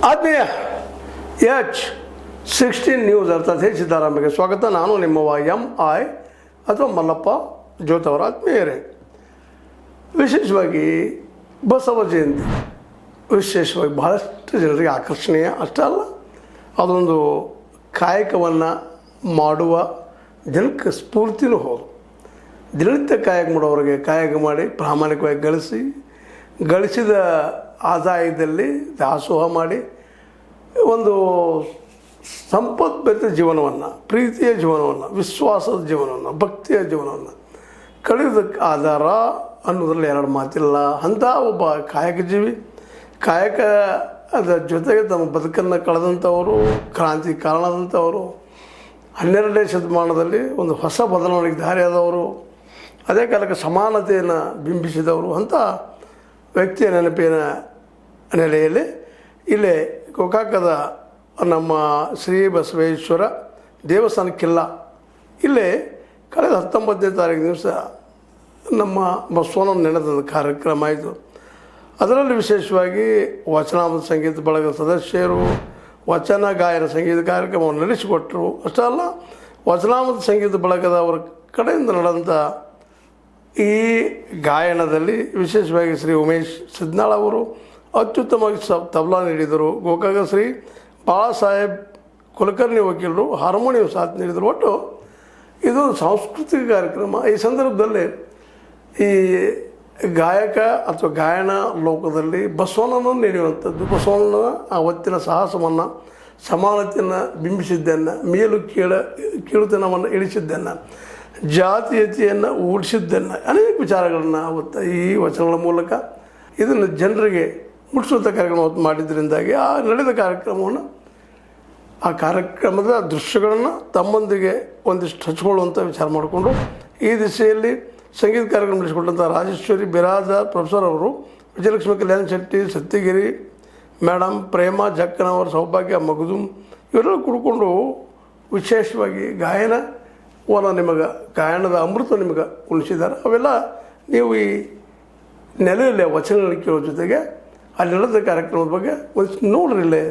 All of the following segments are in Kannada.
ಆತ್ಮೀಯ H16 ನ್ಯೂಸ್ ಅರ್ಥಾತ್ ಹೇ ಸಿದ್ದರಾಮಯ್ಯಗೆ ಸ್ವಾಗತ. ನಾನು ನಿಮ್ಮವ MI ಅಥವಾ ಮಲ್ಲಪ್ಪ ಜೋತವರ ಆತ್ಮೀಯರೇ. ವಿಶೇಷವಾಗಿ ಬಸವ ಜಯಂತಿ ವಿಶೇಷವಾಗಿ ಬಹಳಷ್ಟು ಜನರಿಗೆ ಆಕರ್ಷಣೀಯ ಅಷ್ಟೇ ಅಲ್ಲ, ಅದೊಂದು ಕಾಯಕವನ್ನು ಮಾಡುವ ಜನಕ್ಕೆ ಸ್ಫೂರ್ತಿನೂ ಹೌದು. ದಿನನಿತ್ಯ ಕಾಯಕ ಮಾಡೋರಿಗೆ ಕಾಯಕ ಮಾಡಿ ಪ್ರಾಮಾಣಿಕವಾಗಿ ಗಳಿಸಿದ ಆದಾಯದಲ್ಲಿ ದಾಸೋಹ ಮಾಡಿ ಒಂದು ಸಂಪದ್ಭರಿತ ಜೀವನವನ್ನು, ಪ್ರೀತಿಯ ಜೀವನವನ್ನು, ವಿಶ್ವಾಸದ ಜೀವನವನ್ನು, ಭಕ್ತಿಯ ಜೀವನವನ್ನು ಕಳೆಯೋದಕ್ಕೆ ಆಧಾರ ಅನ್ನೋದ್ರಲ್ಲಿ ಎರಡು ಮಾತಿಲ್ಲ. ಅಂಥ ಒಬ್ಬ ಕಾಯಕ ಜೀವಿ, ಕಾಯಕದ ಜೊತೆಗೆ ತಮ್ಮ ಬದುಕನ್ನು ಕಳೆದಂಥವರು, ಕ್ರಾಂತಿ ಕಾರಣದಂಥವರು, 12ನೇ ಶತಮಾನದಲ್ಲಿ ಒಂದು ಹೊಸ ಬದಲಾವಣೆಗೆ ದಾರಿಯಾದವರು, ಅದೇ ಕಾಲಕ್ಕೆ ಸಮಾನತೆಯನ್ನು ಬಿಂಬಿಸಿದವರು, ಅಂಥ ವ್ಯಕ್ತಿಯ ನೆನಪಿನ ನೆಲೆಯಲ್ಲಿ ಇಲ್ಲೇ ಗೋಕಾಕದ ನಮ್ಮ ಶ್ರೀ ಬಸವೇಶ್ವರ ದೇವಸ್ಥಾನಕ್ಕಿಲ್ಲ ಇಲ್ಲೇ ಕಳೆದ 19ನೇ ತಾರೀಕು ದಿವಸ ನಮ್ಮ ಬಸವನ ನೆನೆದ ಕಾರ್ಯಕ್ರಮ ಆಯಿತು. ಅದರಲ್ಲಿ ವಿಶೇಷವಾಗಿ ವಚನಾಮೃತ ಸಂಗೀತ ಬಳಗದ ಸದಸ್ಯರು ವಚನ ಗಾಯನ ಸಂಗೀತ ಕಾರ್ಯಕ್ರಮವನ್ನು ನಡೆಸಿಕೊಟ್ಟರು. ಅಷ್ಟೇ ಅಲ್ಲ, ವಚನಾಮೃತ ಸಂಗೀತ ಬಳಗದವರ ಕಡೆಯಿಂದ ನಡೆದಂಥ ಈ ಗಾಯನದಲ್ಲಿ ವಿಶೇಷವಾಗಿ ಶ್ರೀ ಉಮೇಶ್ ಸಿದ್ನಾಳ್ ಅವರು ಅತ್ಯುತ್ತಮವಾಗಿ ತಬಲಾ ನೀಡಿದರು. ಗೋಕಾಕ ಶ್ರೀ ಬಾಳಾಸಾಹೇಬ್ ಕುಲಕರ್ಣಿ ವಕೀಲರು ಹಾರ್ಮೋನಿಯಂ ಸಾಥ್ ನೀಡಿದರು. ಒಟ್ಟು ಇದು ಸಾಂಸ್ಕೃತಿಕ ಕಾರ್ಯಕ್ರಮ. ಈ ಸಂದರ್ಭದಲ್ಲಿ ಈ ಗಾಯಕ ಅಥವಾ ಗಾಯನ ಲೋಕದಲ್ಲಿ ಬಸವನನ್ನು ನೀಡುವಂಥದ್ದು, ಬಸವಣ್ಣನ ಆವತ್ತಿನ ಸಾಹಸವನ್ನು, ಸಮಾನತೆಯನ್ನು ಬಿಂಬಿಸಿದ್ದನ್ನು, ಮೇಲು ಕೀಳುತನವನ್ನು ಇಳಿಸಿದ್ದನ್ನು, ಜಾತೀಯತೆಯನ್ನು ಉಳಿಸಿದ್ದನ್ನು, ಅನೇಕ ವಿಚಾರಗಳನ್ನು ಅವತ್ತು ಈ ವಚನಗಳ ಮೂಲಕ ಇದನ್ನು ಜನರಿಗೆ ಮುಟ್ಟಿಸುವಂಥ ಕಾರ್ಯಕ್ರಮ ಮಾಡಿದ್ದರಿಂದಾಗಿ ಆ ನಡೆದ ಕಾರ್ಯಕ್ರಮವನ್ನು, ಆ ಕಾರ್ಯಕ್ರಮದ ದೃಶ್ಯಗಳನ್ನು ತಮ್ಮೊಂದಿಗೆ ಒಂದಿಷ್ಟು ಹಚ್ಕೊಳ್ಳುವಂಥ ವಿಚಾರ ಮಾಡಿಕೊಂಡು ಈ ದಿಸೆಯಲ್ಲಿ ಸಂಗೀತ ಕಾರ್ಯಕ್ರಮ ನಡೆಸಿಕೊಂಡಂಥ ರಾಜೇಶ್ವರಿ ಬಿರಾದಾರ್ ಪ್ರೊಫೆಸರ್ ಅವರು, ವಿಜಯಲಕ್ಷ್ಮಿ ಕಲ್ಯಾಣ ಶೆಟ್ಟಿ, ಸತ್ಯಗಿರಿ ಮೇಡಮ್, ಪ್ರೇಮ ಜಕ್ಕನವರ, ಸೌಭಾಗ್ಯ ಮಗದುಮ್ ಇವರೆಲ್ಲ ಕುಡ್ಕೊಂಡು ವಿಶೇಷವಾಗಿ ಗಾಯನವನ್ನು ನಿಮಗೆ, ಗಾಯನದ ಅಮೃತ ನಿಮಗೆ ಉಳಿಸಿದ್ದಾರೆ. ಅವೆಲ್ಲ ನೀವು ಈ ನೆಲೆಯಲ್ಲಿ ವಚನಗಳು ಕೇಳೋ ಜೊತೆಗೆ ಅಲ್ಲಿ ನಡೆದ ಕಾರ್ಯಕ್ರಮದ ಬಗ್ಗೆ ಒಂದು ನೋಡ್ರಿ ಇಲ್ಲೇ.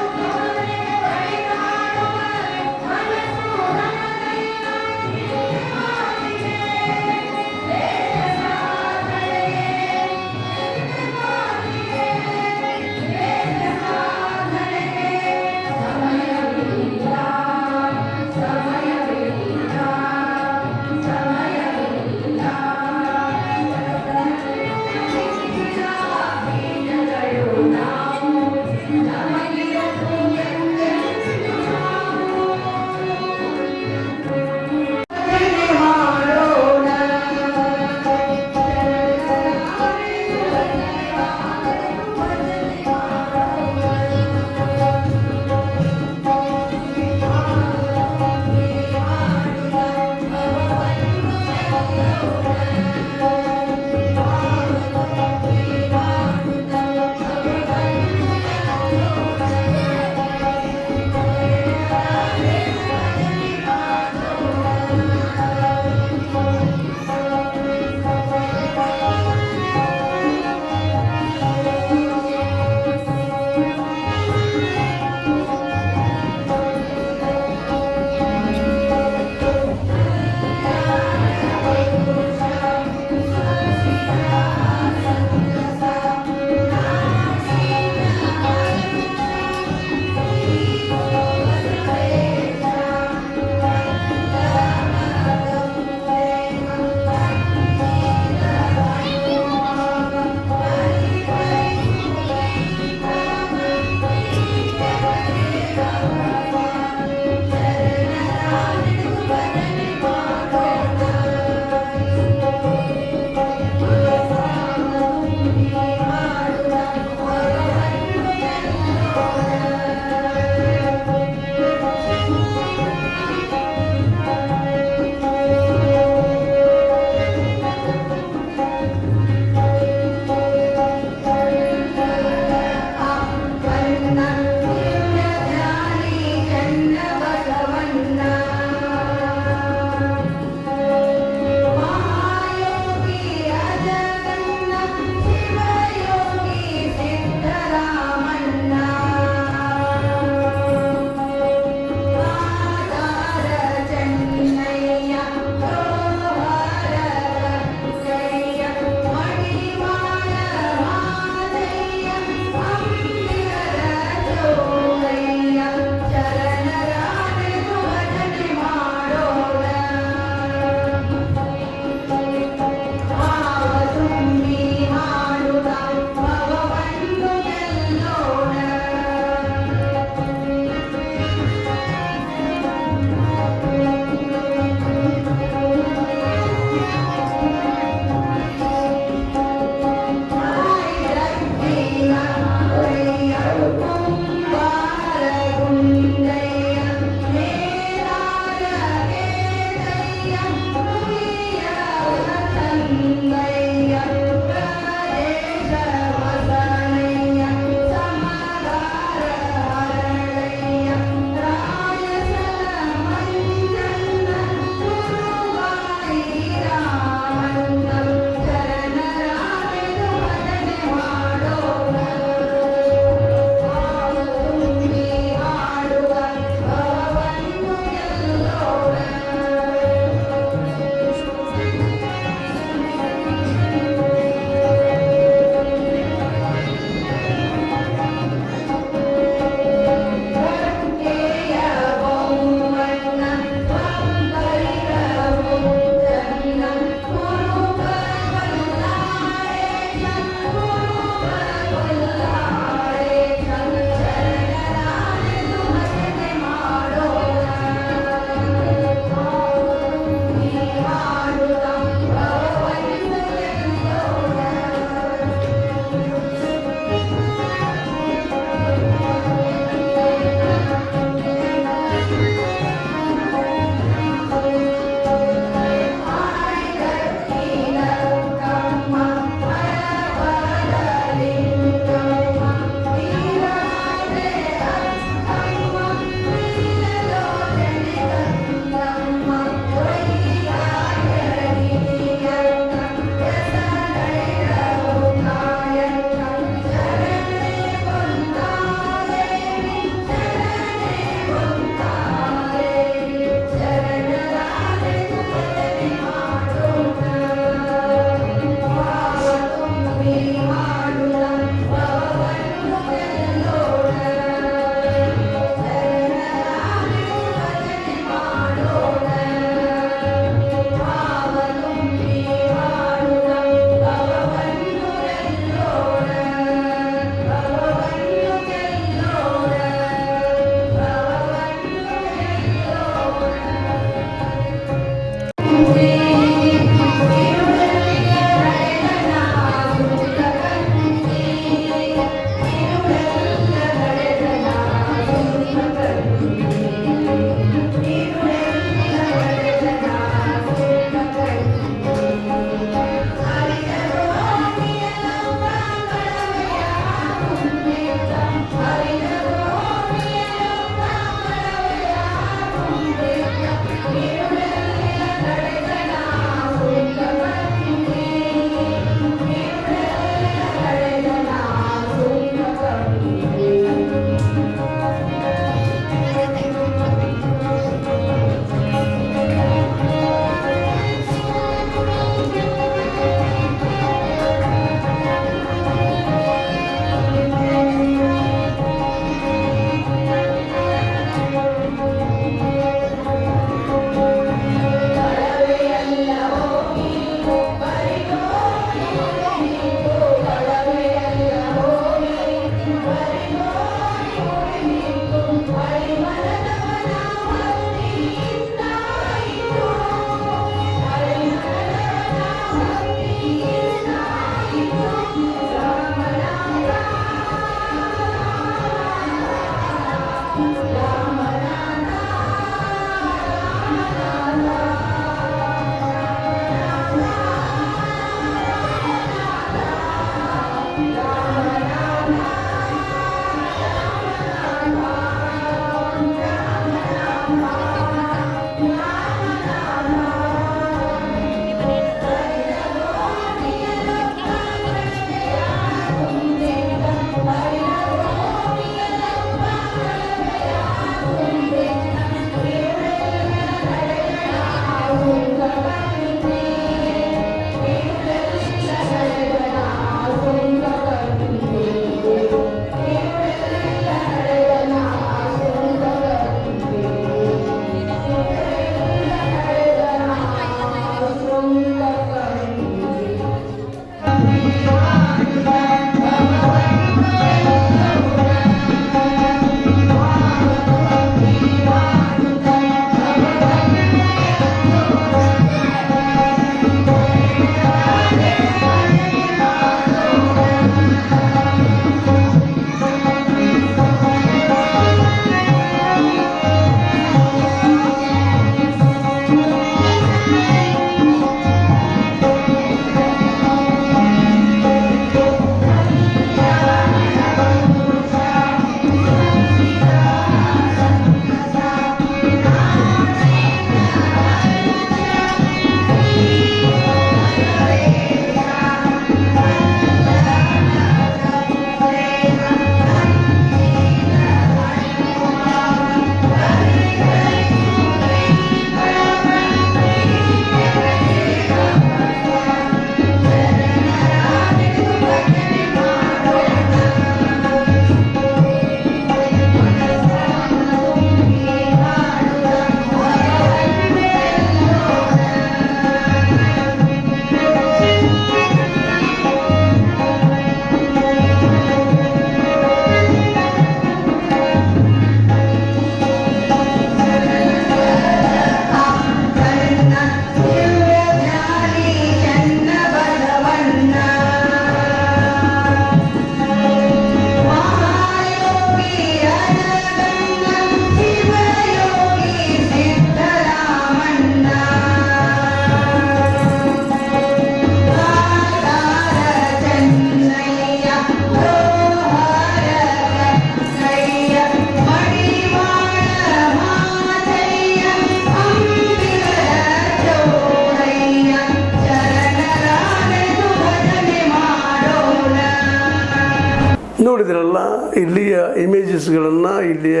ನೋಡಿದ್ರಲ್ಲ ಇಲ್ಲಿಯ ಇಮೇಜಸ್ಗಳನ್ನು, ಇಲ್ಲಿಯ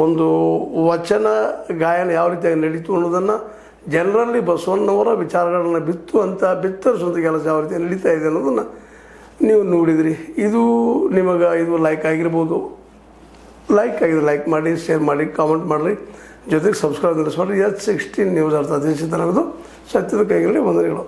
ಒಂದು ವಚನ ಗಾಯನ ಯಾವ ರೀತಿಯಾಗಿ ನಡೀತು ಅನ್ನೋದನ್ನು, ಜನರಲ್ಲಿ ಬಸವಣ್ಣವರ ವಿಚಾರಗಳನ್ನು ಬಿತ್ತರಿಸುವಂಥ ಕೆಲಸ ಯಾವ ರೀತಿ ನಡೀತಾ ಇದೆ ಅನ್ನೋದನ್ನು ನೀವು ನೋಡಿದ್ರಿ. ಇದು ನಿಮಗೆ ಇದು ಲೈಕ್ ಆಗಿರ್ಬೋದು. ಲೈಕ್ ಆಗಿದ್ರೆ ಲೈಕ್ ಮಾಡಿ, ಶೇರ್ ಮಾಡಿ, ಕಾಮೆಂಟ್ ಮಾಡಿರಿ, ಜೊತೆಗೆ ಸಬ್ಸ್ಕ್ರೈಬ್ ನಡೆಸ್ಕೊಡ್ರಿ. H16 ನ್ಯೂಸ್ ಅರ್ಥ ದೇಶದ ನಮ್ಮದು ಸತ್ಯದ ಕೈಗಳಲ್ಲಿ ವಂದನೆಗಳು.